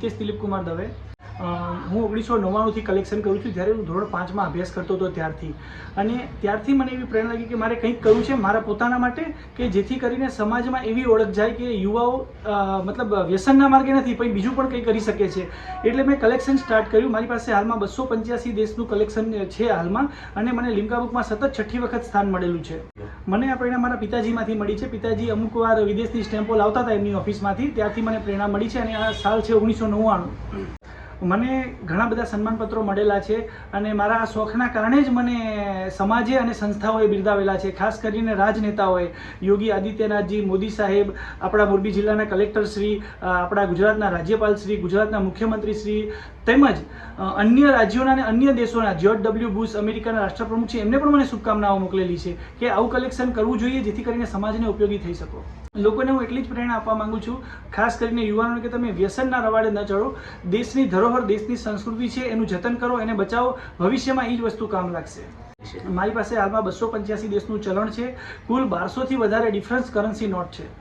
હિતેશ દિલીપ કુમાર દવે. હું 1999થી કલેક્શન કરું છું, જ્યારે હું ધોરણ 5માં અભ્યાસ કરતો હતો ત્યારથી. અને ત્યારથી મને એવી પ્રેરણા લાગી કે મારે કંઈક કરવું છે મારા પોતાના માટે, કે જેથી કરીને સમાજમાં એવી ઓળખ જાય કે યુવાઓ મતલબ વ્યસનના માર્ગે નથી પણ બીજું પણ કંઈ કરી શકે છે. એટલે મેં કલેક્શન સ્ટાર્ટ કર્યું. મારી પાસે હાલમાં 285 દેશનું કલેક્શન છે હાલમાં, અને મને લિમ્કા બુકમાં સતત 6ઠ્ઠી વખત સ્થાન મળેલું છે. મને આ પ્રેરણા મારા પિતાજીમાંથી મળી છે. પિતાજી અમુક વાર વિદેશની સ્ટેમ્પો લાવતા હતા એમની ઓફિસમાંથી, ત્યારથી મને પ્રેરણા મળી છે. અને આ સાલ છે 1999. મને ઘણા બધા સન્માનપત્રો મળેલા છે, અને મારા આ શોખના કારણે જ મને સમાજે અને સંસ્થાઓએ બિરદાવેલા છે. ખાસ કરીને રાજનેતાઓએ, યોગી આદિત્યનાથજી, મોદી સાહેબ, આપણા મોરબી જિલ્લાના કલેક્ટર શ્રી, આપણા ગુજરાતના રાજ્યપાલ શ્રી, ગુજરાતના મુખ્યમંત્રી શ્રી, તેમજ અન્ય રાજ્યોના અને અન્ય દેશોના જ્યોર્જ ડબલ્યુ બુશ, અમેરિકાના રાષ્ટ્રપ્રમુખ છે, એમને પણ મને શુભકામનાઓ મોકલેલી છે કે આવું કલેક્શન કરવું જોઈએ જેથી કરીને સમાજને ઉપયોગી થઈ શકો. લોકોને હું એટલી જ પ્રેરણા આપવા માંગુ છું, ખાસ કરીને યુવાનોને, કે તમે વ્યસનના રવાડે ન ચડો. દેશની ધરોહર, દેશની સંસ્કૃતિ છે, એનું જતન કરો, એને બચાવો. ભવિષ્યમાં એ જ વસ્તુ કામ લાગશે. મારી પાસે હાલમાં 285 દેશનું ચલણ છે. કુલ 1200થી વધારે ડિફરન્સ કરન્સી નોટ છે.